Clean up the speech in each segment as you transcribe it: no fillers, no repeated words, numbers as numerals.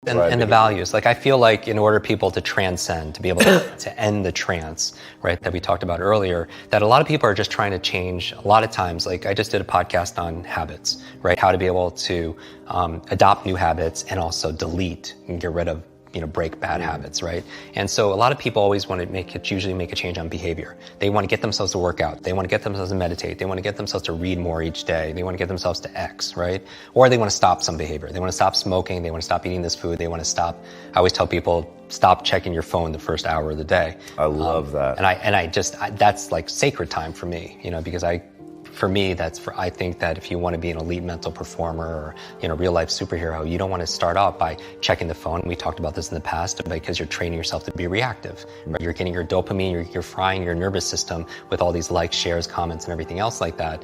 And the values. Like, I feel like in order for people to transcend, to be able to end the trance, right, that we talked about earlier, that a lot of people are just trying to change. A lot of times, like I just did a podcast on habits, right? How to be able to adopt new habits and also delete and get rid of, break bad habits, right? And so a lot of people always want to usually make a change on behavior. They want to get themselves to work out. They want to get themselves to meditate. They want to get themselves to read more each day. They want to get themselves to X, right? Or they want to stop some behavior. They want to stop smoking. They want to stop eating this food. They want to stop, I always tell people, stop checking your phone the first hour of the day. I love that. And that's like sacred time for me, because I think that if you want to be an elite mental performer or, real life superhero, you don't want to start off by checking the phone. We talked about this in the past because you're training yourself to be reactive, right? You're getting your dopamine, you're frying your nervous system with all these likes, shares, comments, and everything else like that.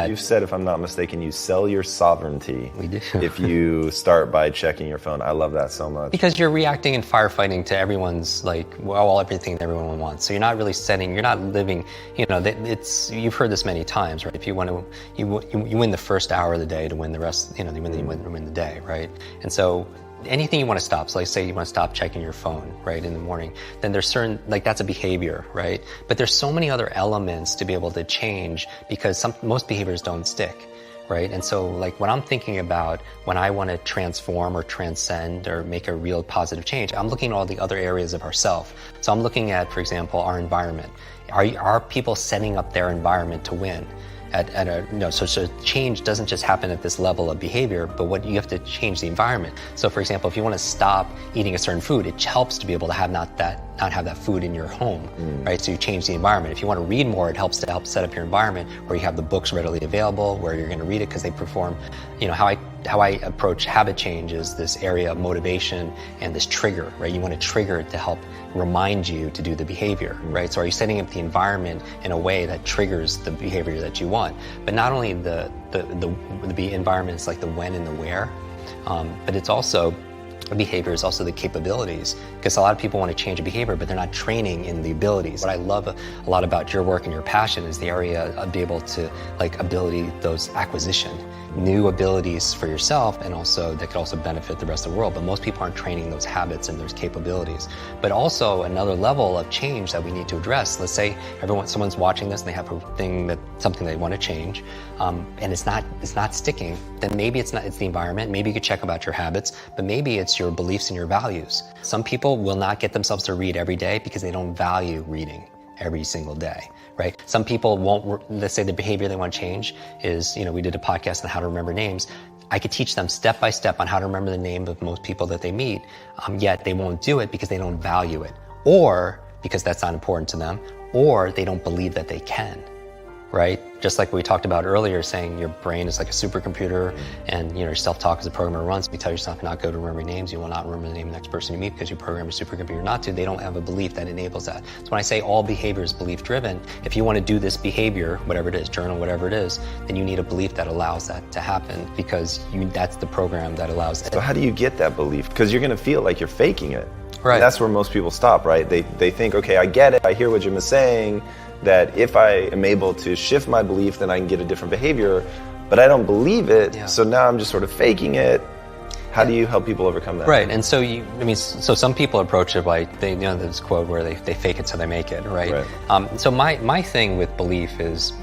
You've said, if I'm not mistaken, you sell your sovereignty. We do. If you start by checking your phone. I love that so much. Because you're reacting and firefighting to everyone's, everything that everyone wants. So you're not really you're not living, you've heard this many times, right? If you want to, you win the first hour of the day to win the rest, you win the day, right? And so anything you want to stop, so like say you want to stop checking your phone, right, in the morning, then there's certain, that's a behavior, right? But there's so many other elements to be able to change because most behaviors don't stick, right? And so when I'm thinking about when I want to transform or transcend or make a real positive change, I'm looking at all the other areas of ourself. So I'm looking at, for example, our environment. Are people setting up their environment to win? So change doesn't just happen at this level of behavior, but what you have to change the environment. So for example, if you want to stop eating a certain food, it helps to be able to have not have that food in your home, right? So you change the environment. If you want to read more, it helps to help set up your environment where you have the books readily available, where you're going to read it because they perform, how I approach habit change is this area of motivation and this trigger, right? You want to trigger it to help remind you to do the behavior, right? So are you setting up the environment in a way that triggers the behavior that you want? But not only the environments like the when and the where, but it's also behavior is also the capabilities, because a lot of people want to change a behavior, but they're not training in the abilities. What I love a lot about your work and your passion is the area of being able to those acquisition, new abilities for yourself, and also that could also benefit the rest of the world. But most people aren't training those habits and those capabilities. But also another level of change that we need to address. Let's say someone's watching this and they have something they want to change, and it's not sticking. Then maybe it's the environment. Maybe you could check about your habits, but maybe it's your beliefs and your values. Some people will not get themselves to read every day because they don't value reading every single day, right? Some people won't, let's say the behavior they want to change is, we did a podcast on how to remember names. I could teach them step by step on how to remember the name of most people that they meet, yet they won't do it because they don't value it, or because that's not important to them, or they don't believe that they can, right? Just like we talked about earlier, saying your brain is like a supercomputer, and your self-talk is a program that runs. If you tell yourself not go to remember names, you will not remember the name of the next person you meet because you program your supercomputer not to. They don't have a belief that enables that. So when I say all behavior is belief-driven, if you want to do this behavior, whatever it is, journal, whatever it is, then you need a belief that allows that to happen, because that's the program that allows it. So how do you get that belief? Because you're going to feel like you're faking it. Right. And that's where most people stop, right? They think, okay, I get it. I hear what Jim is saying, that if I am able to shift my belief, then I can get a different behavior, but I don't believe it. Yeah. So now I'm just sort of faking it. How do you help people overcome that? Right, and so so some people approach it like this quote where they fake it so they make it, right? So my thing with belief is,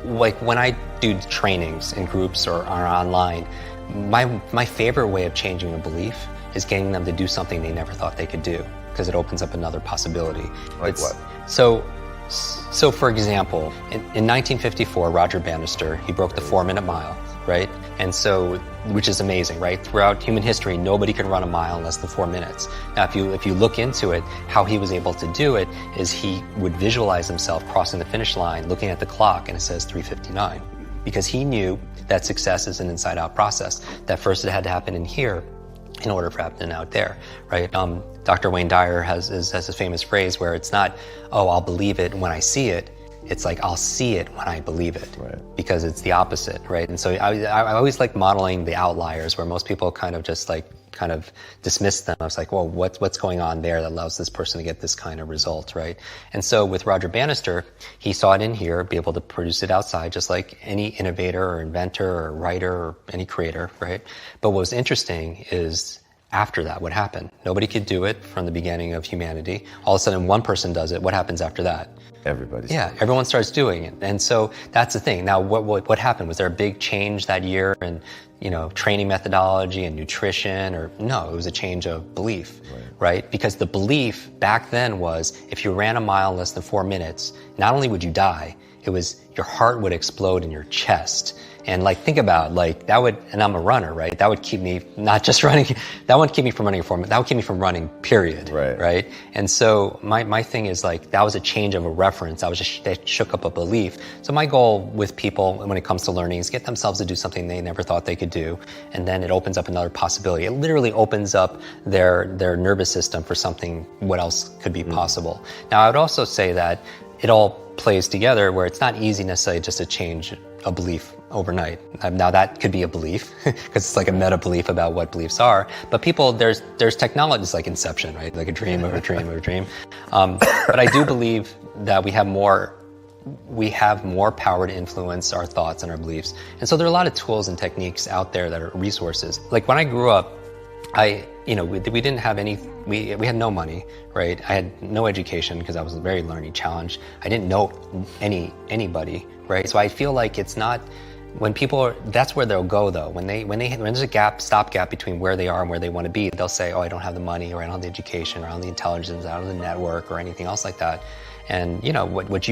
like when I do trainings in groups or online, my favorite way of changing a belief is getting them to do something they never thought they could do, because it opens up another possibility. Like what? So for example, in 1954, Roger Bannister, he broke the 4-minute mile, right? And so, which is amazing, right? Throughout human history, nobody could run a mile in less than 4 minutes. Now, if you look into it, how he was able to do it is he would visualize himself crossing the finish line, looking at the clock, and it says 3:59, because he knew that success is an inside-out process. That first it had to happen in here in order for it to happen out there, right? Dr. Wayne Dyer has a famous phrase where it's not, oh, I'll believe it when I see it. It's like, I'll see it when I believe it, right? Because it's the opposite, right? And so I always like modeling the outliers, where most people kind of just kind of dismiss them. I was like, well, what's going on there that allows this person to get this kind of result, right? And so with Roger Bannister, he saw it in here, be able to produce it outside, just like any innovator or inventor or writer or any creator, right? But what was interesting is after that, what happened? Nobody could do it from the beginning of humanity. All of a sudden, one person does it. What happens after that? Everybody's everyone starts doing it. And so that's the thing. Now, what happened? Was there a big change that year in, training methodology and nutrition? Or no, it was a change of belief, right? Because the belief back then was if you ran a mile in less than 4 minutes, not only would you die, it was your heart would explode in your chest. And think about that would, and I'm a runner, right? That would keep me not just running, that wouldn't keep me from running a 4 minute, that would keep me from running, period. Right? And so my thing is that was a change of a reference. That shook up a belief. So my goal with people when it comes to learning is get themselves to do something they never thought they could do. And then it opens up another possibility. It literally opens up their nervous system for something, what else could be possible. Now I would also say that it all plays together where it's not easy necessarily just to change a belief overnight. Now that could be a belief because it's like a meta belief about what beliefs are. But people, there's technologies like Inception, right? Like a dream of a dream of a dream. But I do believe that we have more power to influence our thoughts and our beliefs. And so there are a lot of tools and techniques out there that are resources. Like when I grew up, we didn't have we had no money, right? I had no education because I was very learning challenged. I didn't know anybody, right? So I feel like it's not, when people that's where they'll go though. When there's a stopgap between where they are and where they want to be, they'll say, oh, I don't have the money, or I don't have the education, or I don't have the intelligence, I don't have the network, or anything else like that. And what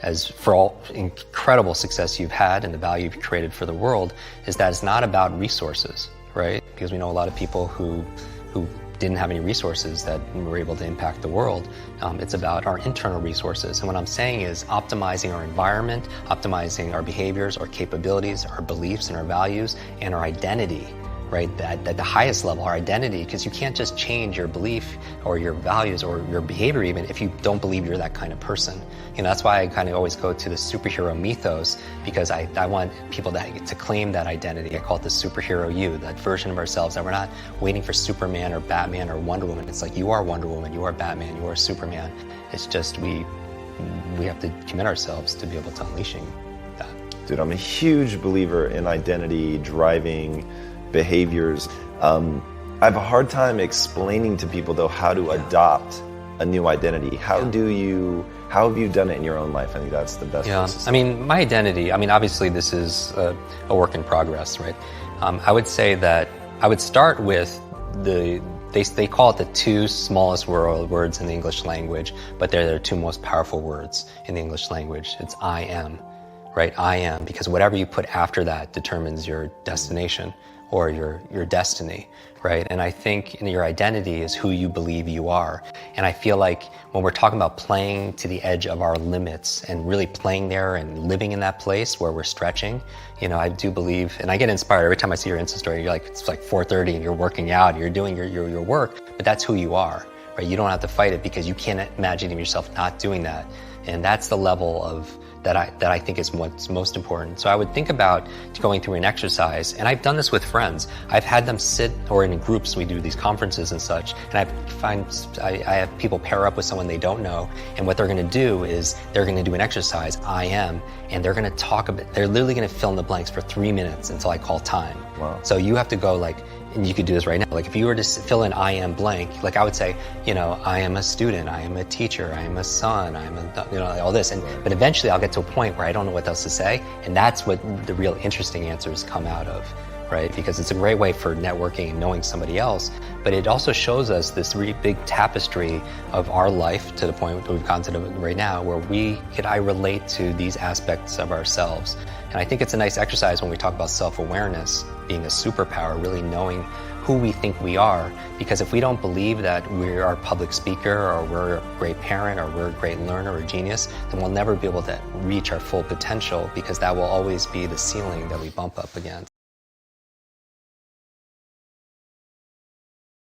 as for all incredible success you've had and the value you've created for the world, is that it's not about resources, right? Because we know a lot of people who didn't have any resources that were able to impact the world. It's about our internal resources. And what I'm saying is optimizing our environment, optimizing our behaviors, our capabilities, our beliefs and our values, and our identity, right? At the highest level, our identity, because you can't just change your belief or your values or your behavior even if you don't believe you're that kind of person. That's why I kind of always go to the superhero mythos, because I want people to claim that identity. I call it the superhero you, that version of ourselves that we're not waiting for Superman or Batman or Wonder Woman. It's like you are Wonder Woman, you are Batman, you are Superman. It's just we have to commit ourselves to be able to unleashing that. Dude, I'm a huge believer in identity driving behaviors. I have a hard time explaining to people though how to adopt a new identity. How have you done it in your own life? I think that's the best place to start. My identity, obviously this is a work in progress, right? I would say that I would start with they call it the two smallest words in the English language, but they're the two most powerful words in the English language. It's I am, right? I am, because whatever you put after that determines your destination or your destiny, right? And I think your identity is who you believe you are. And I feel like when we're talking about playing to the edge of our limits and really playing there and living in that place where we're stretching, I do believe, and I get inspired every time I see your Insta story. You're like, it's like 4:30 and you're working out, you're doing your work, but that's who you are, right? You don't have to fight it because you can't imagine yourself not doing that. And that's the level of that I think is what's most important. So I would think about going through an exercise, and I've done this with friends. I've had them sit, or in groups, we do these conferences and such, and I have people pair up with someone they don't know, and what they're gonna do is they're gonna do an exercise, I am, and they're gonna talk about, they're literally gonna fill in the blanks for 3 minutes until I call time. Wow. So you have to go and you could do this right now. Like if you were to fill in I am blank, I would say, I am a student, I am a teacher, I am a son, I am all this. But eventually I'll get to a point where I don't know what else to say. And that's what the real interesting answers come out of, right? Because it's a great way for networking and knowing somebody else. But it also shows us this really big tapestry of our life to the point that we've gotten to right now, where I relate to these aspects of ourselves. And I think it's a nice exercise when we talk about self-awareness being a superpower, really knowing who we think we are. Because if we don't believe that we're a public speaker, or we're a great parent, or we're a great learner or genius, then we'll never be able to reach our full potential, because that will always be the ceiling that we bump up against.